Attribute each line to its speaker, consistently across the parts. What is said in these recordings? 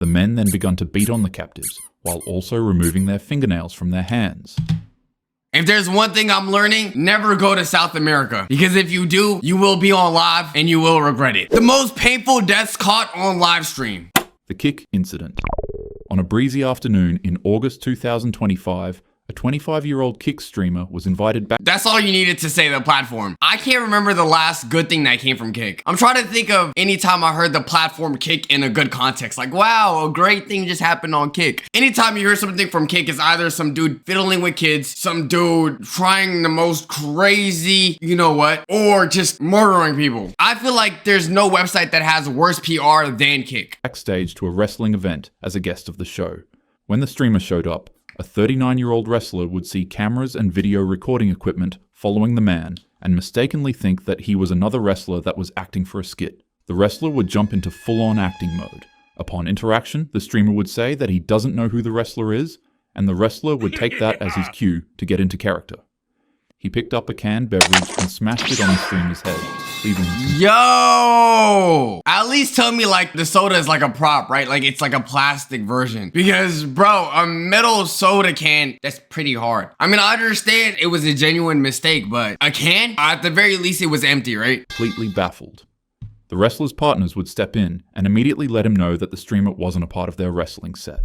Speaker 1: The men then begun to beat on the captives, while also removing their fingernails from their hands.
Speaker 2: If there's one thing I'm learning, never go to South America. Because if you do, you will be on live and you will regret it. The most painful deaths caught on live stream.
Speaker 1: The kick incident. On a breezy afternoon in August 2025, a 25-year-old kick streamer was invited back.
Speaker 2: That's all you needed to say, the platform. I can't remember the last good thing that came from Kick. I'm trying to think of any time I heard the platform Kick in a good context. Like, wow, a great thing just happened on Kick. Anytime you hear something from Kick, it's either some dude fiddling with kids, some dude trying the most crazy, you know what, or just murdering people. I feel like there's no website that has worse PR than Kick.
Speaker 1: Backstage to a wrestling event as a guest of the show. When the streamer showed up, a 39-year-old wrestler would see cameras and video recording equipment following the man and mistakenly think that he was another wrestler that was acting for a skit. The wrestler would jump into full-on acting mode. Upon interaction, the streamer would say that he doesn't know who the wrestler is, and the wrestler would take that as his cue to get into character. He picked up a canned beverage and smashed it on the streamer's head, leaving him.
Speaker 2: Yo! At least tell me like the soda is like a prop, right? Like it's like a plastic version. Because bro, a metal soda can, that's pretty hard. I mean, I understand it was a genuine mistake, but a can? At the very least, it was empty, right?
Speaker 1: Completely baffled. The wrestler's partners would step in and immediately let him know that the streamer wasn't a part of their wrestling set.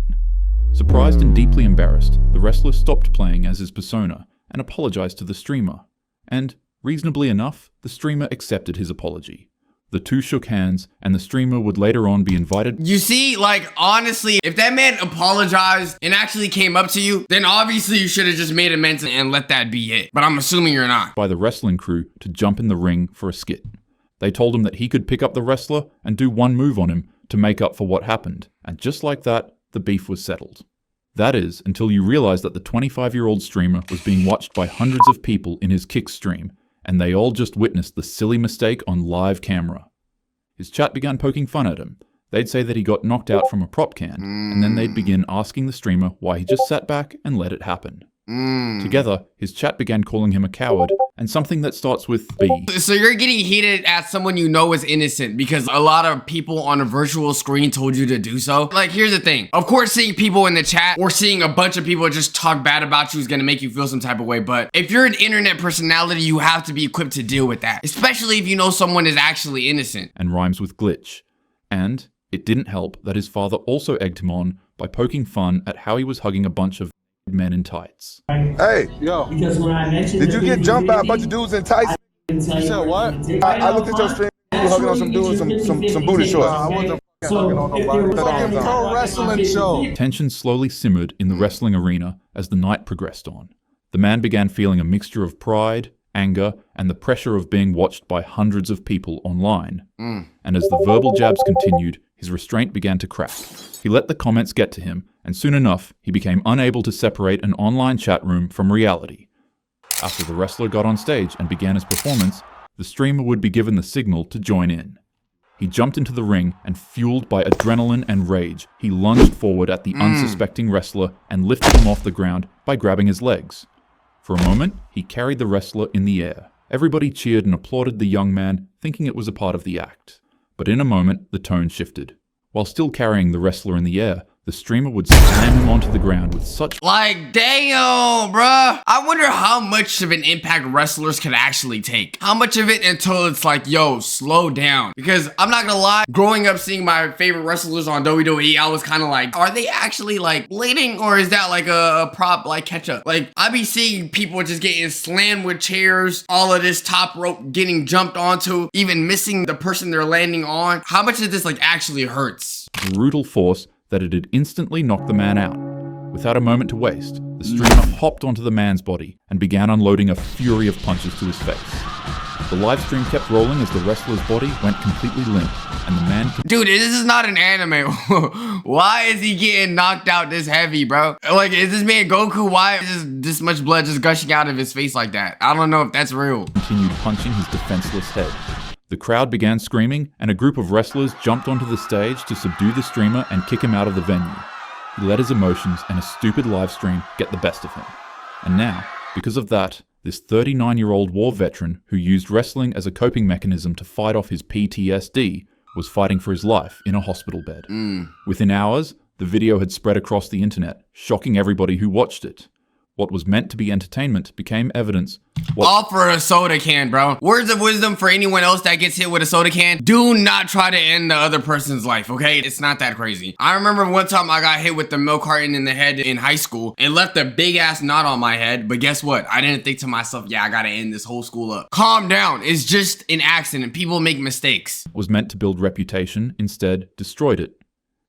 Speaker 1: Surprised and deeply embarrassed, the wrestler stopped playing as his persona and apologized to the streamer. And, reasonably enough, the streamer accepted his apology. The two shook hands, and the streamer would later on be invited.
Speaker 2: You see, like, honestly, if that man apologized and actually came up to you, then obviously you should have just made amends and let that be it. But I'm assuming you're not.
Speaker 1: By the wrestling crew to jump in the ring for a skit. They told him that he could pick up the wrestler and do one move on him to make up for what happened. And just like that, the beef was settled. That is, until you realize that the 25-year-old streamer was being watched by hundreds of people in his kick stream, and they all just witnessed the silly mistake on live camera. His chat began poking fun at him. They'd say that he got knocked out from a prop can, and then they'd begin asking the streamer why he just sat back and let it happen. Together, his chat began calling him a coward, and something that starts with B.
Speaker 2: So you're getting heated at someone you know is innocent because a lot of people on a virtual screen told you to do so. Like, here's the thing. Of course, seeing people in the chat or seeing a bunch of people just talk bad about you is gonna make you feel some type of way. But if you're an internet personality, you have to be equipped to deal with that, especially if you know someone is actually innocent.
Speaker 1: And rhymes with glitch. And it didn't help that his father also egged him on by poking fun at how he was hugging a bunch of men in tights.
Speaker 3: Hey, yo, did you get jumped by a bunch of dudes in tights? You said what? I looked at your stream, you were hugging on some dudes, some booty shorts. I wasn't hugging on nobody. Fucking pro wrestling show.
Speaker 1: Tension slowly simmered in the wrestling arena as the night progressed on. The man began feeling a mixture of pride, anger, and the pressure of being watched by hundreds of people online. And as the verbal jabs continued, his restraint began to crack. He let the comments get to him, and soon enough, he became unable to separate an online chat room from reality. After the wrestler got on stage and began his performance, the streamer would be given the signal to join in. He jumped into the ring, and fueled by adrenaline and rage, he lunged forward at the unsuspecting wrestler and lifted him off the ground by grabbing his legs. For a moment, he carried the wrestler in the air. Everybody cheered and applauded the young man, thinking it was a part of the act. But in a moment, the tone shifted. While still carrying the wrestler in the air, the streamer would slam him onto the ground with such—
Speaker 2: Like, damn, bruh. I wonder how much of an impact wrestlers can actually take. How much of it until it's like, yo, slow down. Because I'm not gonna lie, growing up seeing my favorite wrestlers on WWE, I was kind of like, are they actually like bleeding, or is that like a prop like ketchup? Like, I be seeing people just getting slammed with chairs, all of this top rope getting jumped onto, even missing the person they're landing on. How much of this like actually hurts?
Speaker 1: brutal force that it had instantly knocked the man out. Without a moment to waste, the streamer hopped onto the man's body and began unloading a fury of punches to his face. The live stream kept rolling as the wrestler's body went completely limp, and the man—
Speaker 2: Dude, this is not an anime. Why is he getting knocked out this heavy, bro? Like, is this man Goku? Why is this much blood just gushing out of his face like that? I don't know if that's real.
Speaker 1: Continued punching his defenseless head. The crowd began screaming, and a group of wrestlers jumped onto the stage to subdue the streamer and kick him out of the venue. He let his emotions and a stupid live stream get the best of him. And now, because of that, this 39-year-old war veteran who used wrestling as a coping mechanism to fight off his PTSD was fighting for his life in a hospital bed. Within hours, the video had spread across the internet, shocking everybody who watched it. What was meant to be entertainment became evidence.
Speaker 2: All for a soda can, bro. Words of wisdom for anyone else that gets hit with a soda can. Do not try to end the other person's life, okay? It's not that crazy. I remember one time I got hit with the milk carton in the head in high school. It left a big ass knot on my head, but guess what? I didn't think to myself, yeah, I gotta end this whole school up. Calm down. It's just an accident. People make mistakes.
Speaker 1: Was meant to build reputation, instead destroyed it.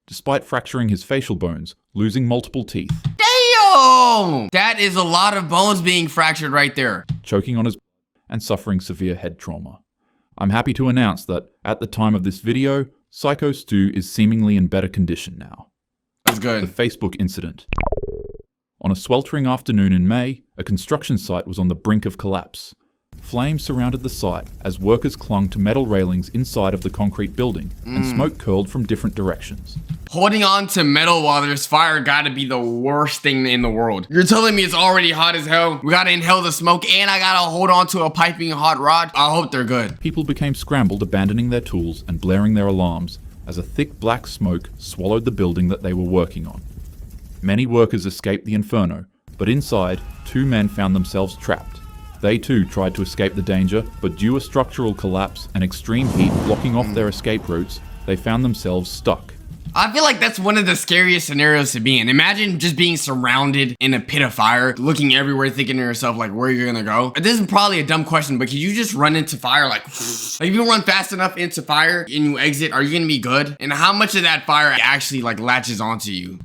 Speaker 1: Despite fracturing his facial bones, losing multiple teeth.
Speaker 2: Damn! That is a lot of bones being fractured right there.
Speaker 1: Choking on his and suffering severe head trauma. I'm happy to announce that at the time of this video, Psycho Stu is seemingly in better condition now.
Speaker 2: That's good.
Speaker 1: The Facebook incident. On a sweltering afternoon in May, a construction site was on the brink of collapse. Flames surrounded the site as workers clung to metal railings inside of the concrete building, and smoke curled from different directions.
Speaker 2: Holding on to metal while there's fire gotta be the worst thing in the world. You're telling me it's already hot as hell? We gotta inhale the smoke and I gotta hold on to a piping hot rod? I hope they're good.
Speaker 1: People became scrambled, abandoning their tools and blaring their alarms as a thick black smoke swallowed the building that they were working on. Many workers escaped the inferno, but inside, 2 men found themselves trapped. They too tried to escape the danger, but due to structural collapse and extreme heat blocking off their escape routes, they found themselves stuck.
Speaker 2: I feel like that's one of the scariest scenarios to be in. Imagine just being surrounded in a pit of fire, looking everywhere, thinking to yourself, like, where you're gonna go. This is probably a dumb question, but could you just run into fire like if you run fast enough into fire and you exit, are you gonna be good? And how much of that fire actually like latches onto you?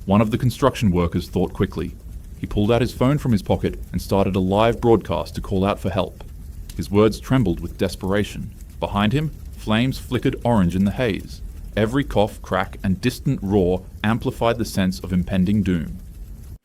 Speaker 1: One of the construction workers thought quickly. He pulled out his phone from his pocket and started a live broadcast to call out for help. His words trembled with desperation. Behind him, flames flickered orange in the haze. Every cough, crack, and distant roar amplified the sense of impending doom.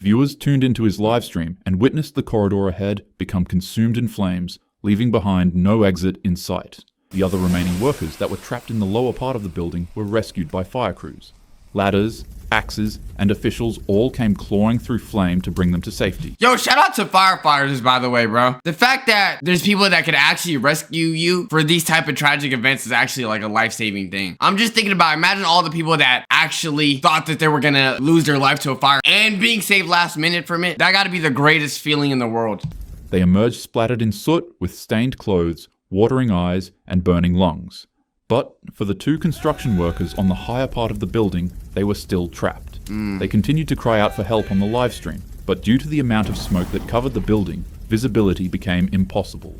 Speaker 1: Viewers tuned into his live stream and witnessed the corridor ahead become consumed in flames, leaving behind no exit in sight. The other remaining workers that were trapped in the lower part of the building were rescued by fire crews. Ladders, axes, and officials all came clawing through flame to bring them to safety.
Speaker 2: Yo, shout out to firefighters, by the way, bro. The fact that there's people that could actually rescue you for these type of tragic events is actually like a life-saving thing. I'm just thinking about, imagine all the people that actually thought that they were gonna lose their life to a fire and being saved last minute from it. That gotta be the greatest feeling in the world.
Speaker 1: They emerged splattered in soot with stained clothes, watering eyes, and burning lungs. But for the 2 construction workers on the higher part of the building, they were still trapped. They continued to cry out for help on the live stream, but due to the amount of smoke that covered the building, visibility became impossible.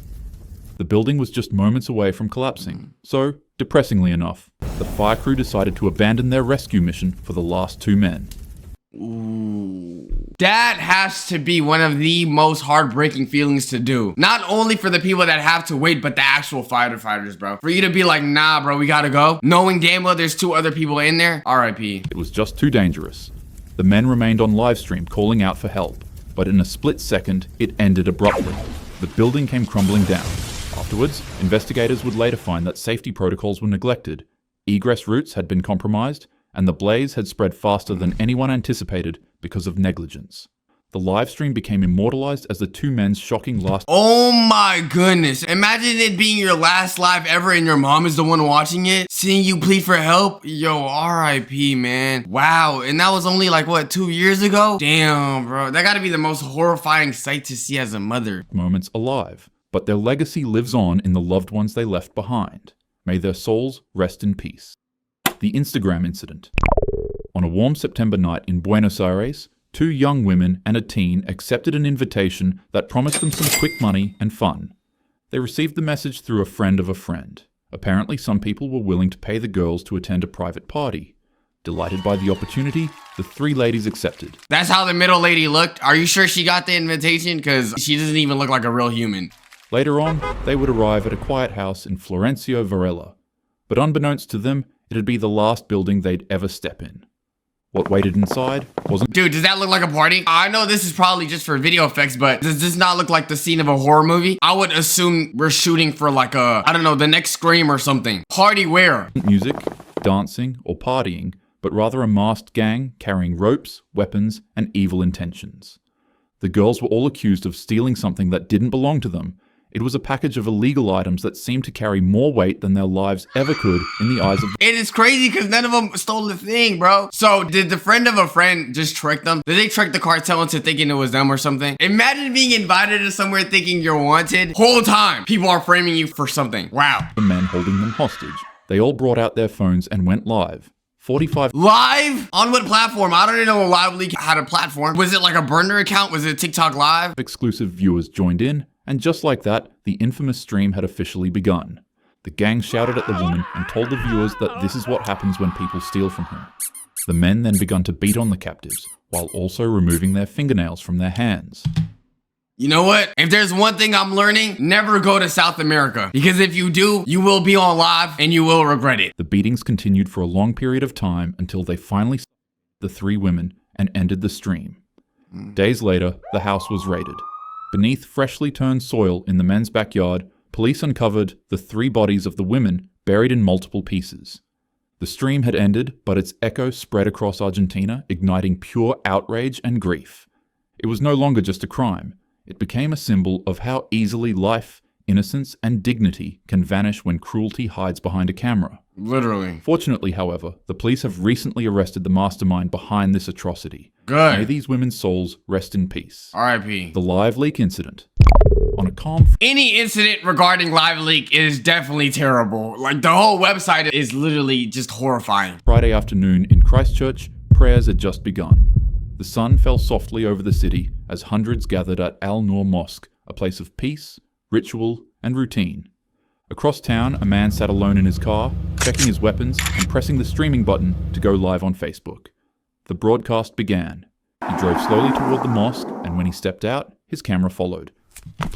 Speaker 1: The building was just moments away from collapsing, so, depressingly enough, the fire crew decided to abandon their rescue mission for the last 2 men.
Speaker 2: Ooh. That has to be one of the most heartbreaking feelings to do. Not only for the people that have to wait, but the actual firefighters, bro. For you to be like, nah, bro, we gotta go. Knowing damn well there's 2 other people in there. RIP.
Speaker 1: It was just too dangerous. The men remained on livestream calling out for help, but in a split second, it ended abruptly. The building came crumbling down. Afterwards, investigators would later find that safety protocols were neglected, egress routes had been compromised, and the blaze had spread faster than anyone anticipated because of negligence. The livestream became immortalized as the 2 men's shocking last—
Speaker 2: Oh my goodness. Imagine it being your last live ever and your mom is the one watching it, seeing you plead for help. Yo, RIP, man. Wow. And that was only like, what, 2 years ago? Damn, bro. That gotta be the most horrifying sight to see as a mother.
Speaker 1: moments alive, but their legacy lives on in the loved ones they left behind. May their souls rest in peace. The Instagram incident. On a warm September night in Buenos Aires, 2 young women and a teen accepted an invitation that promised them some quick money and fun. They received the message through a friend of a friend. Apparently, some people were willing to pay the girls to attend a private party. Delighted by the opportunity, the 3 ladies accepted.
Speaker 2: That's how the middle lady looked? Are you sure she got the invitation? Because she doesn't even look like a real human.
Speaker 1: Later on, they would arrive at a quiet house in Florencio Varela. But unbeknownst to them, it'd be the last building they'd ever step in. What waited inside wasn't—
Speaker 2: Dude, does that look like a party? I know this is probably just for video effects, but does this not look like the scene of a horror movie? I would assume we're shooting for like a, I don't know, the next Scream or something. Party where?
Speaker 1: music, dancing, or partying, but rather a masked gang carrying ropes, weapons, and evil intentions. The girls were all accused of stealing something that didn't belong to them. It was a package of illegal items that seemed to carry more weight than their lives ever could in the eyes of...
Speaker 2: It is crazy because none of them stole the thing, bro. So did the friend of a friend just trick them? Did they trick the cartel into thinking it was them or something? Imagine being invited to somewhere thinking you're wanted. Whole time, people are framing you for something. Wow.
Speaker 1: The men holding them hostage. They all brought out their phones and went live. 45
Speaker 2: Live? On what platform? I don't even know Live Leak had a platform. Was it like a burner account? Was it TikTok Live?
Speaker 1: exclusive viewers joined in, and just like that, the infamous stream had officially begun. The gang shouted at the woman and told the viewers that this is what happens when people steal from him. The men then begun to beat on the captives, while also removing their fingernails from their hands.
Speaker 2: You know what? If there's one thing I'm learning, never go to South America. Because if you do, you will be on live and you will regret it.
Speaker 1: The beatings continued for a long period of time until they finally stopped the three women and ended the stream. Days later, the house was raided. Beneath freshly turned soil in the men's backyard, police uncovered the three bodies of the women buried in multiple pieces. The stream had ended, but its echo spread across Argentina, igniting pure outrage and grief. It was no longer just a crime. It became a symbol of how easily life, innocence, and dignity can vanish when cruelty hides behind a camera.
Speaker 2: Literally.
Speaker 1: Fortunately, however, the police have recently arrested the mastermind behind this atrocity.
Speaker 2: Good.
Speaker 1: May these women's souls rest in peace.
Speaker 2: R.I.P.
Speaker 1: The Live Leak incident. On a calm...
Speaker 2: Any incident regarding Live Leak is definitely terrible. Like, the whole website is literally just horrifying.
Speaker 1: Friday afternoon in Christchurch, prayers had just begun. The sun fell softly over the city as hundreds gathered at Al Noor Mosque, a place of peace, ritual, and routine. Across town, a man sat alone in his car, checking his weapons and pressing the streaming button to go live on Facebook. The broadcast began. He drove slowly toward the mosque, and when he stepped out, his camera followed.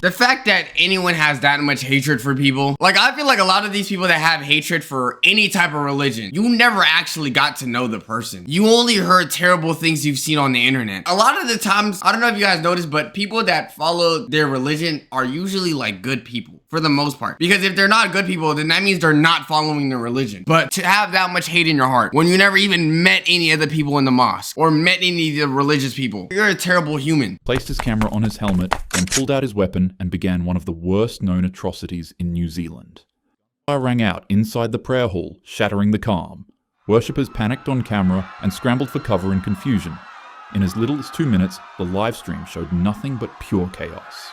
Speaker 2: The fact that anyone has that much hatred for people, like, I feel like a lot of these people that have hatred for any type of religion, you never actually got to know the person. You only heard terrible things you've seen on the internet. A lot of the times, I don't know if you guys noticed, but people that follow their religion are usually like good people for the most part. Because if they're not good people, then that means they're not following their religion. But to have that much hate in your heart when you never even met any of the people in the mosque or met any of the religious people, you're a terrible human.
Speaker 1: Placed his camera on his helmet, then pulled out his weapon and began one of the worst known atrocities in New Zealand. Fire rang out inside the prayer hall, shattering the calm. Worshippers panicked on camera and scrambled for cover in confusion. In as little as 2 minutes, the live stream showed nothing but pure chaos.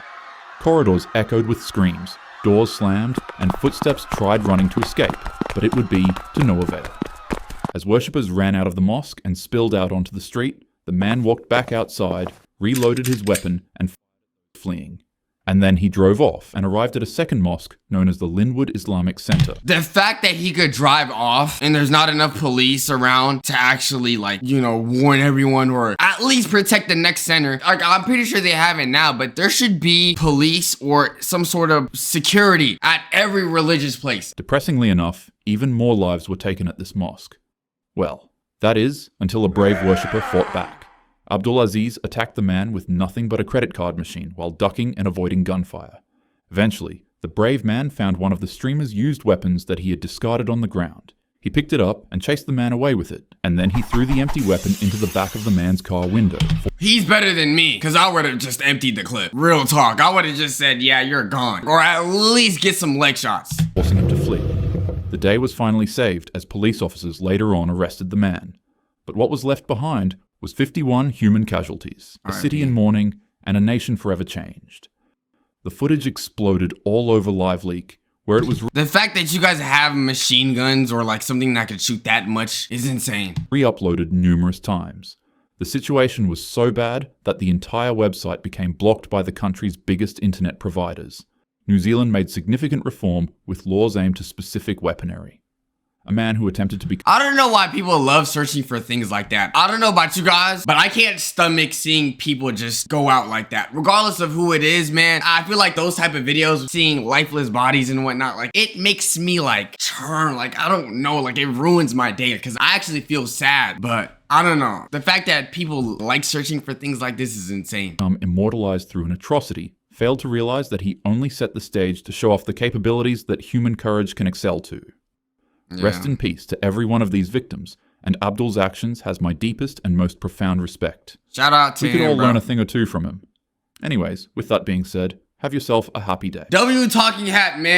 Speaker 1: Corridors echoed with screams, doors slammed, and footsteps tried running to escape, but it would be to no avail. As worshippers ran out of the mosque and spilled out onto the street, the man walked back outside, reloaded his weapon, and fleeing. And then he drove off and arrived at a second mosque known as the Linwood Islamic Center.
Speaker 2: The fact that he could drive off and there's not enough police around to actually, like, you know, warn everyone or at least protect the next center. Like, I'm pretty sure they have it now, but there should be police or some sort of security at every religious place.
Speaker 1: Depressingly enough, even more lives were taken at this mosque. Well, that is, until a brave worshipper fought back. Abdulaziz attacked the man with nothing but a credit card machine while ducking and avoiding gunfire. Eventually, the brave man found one of the streamer's used weapons that he had discarded on the ground. He picked it up and chased the man away with it, and then he threw the empty weapon into the back of the man's car window.
Speaker 2: He's better than me, because I would have just emptied the clip. Real talk, I would have just said, yeah, you're gone. Or at least get some leg shots.
Speaker 1: Forcing him to flee. The day was finally saved as police officers later on arrested the man. But what was left behind was 51 human casualties, a city in mourning, and a nation forever changed. The footage exploded all over Live Leak, where it was
Speaker 2: the fact that you guys have machine guns or like something that could shoot that much is insane.
Speaker 1: Re-uploaded numerous times. The situation was so bad that the entire website became blocked by the country's biggest internet providers. New Zealand made significant reform with laws aimed to specific weaponry. A man who attempted to be...
Speaker 2: I don't know why people love searching for things like that. I don't know about you guys, but I can't stomach seeing people just go out like that. Regardless of who it is, man, I feel like those type of videos, seeing lifeless bodies and whatnot, like, it makes me, like, churn. Like, I don't know, like, it ruins my day because I actually feel sad, but I don't know. The fact that people like searching for things like this is insane.
Speaker 1: Immortalized through an atrocity, failed to realize that he only set the stage to show off the capabilities that human courage can excel to. Yeah. Rest in peace to every one of these victims, and Abdul's actions has my deepest and most profound respect.
Speaker 2: Shout out to him,
Speaker 1: We could all learn a thing or two from him. Anyways, with that being said, Have yourself a happy day.
Speaker 2: W talking hat, man.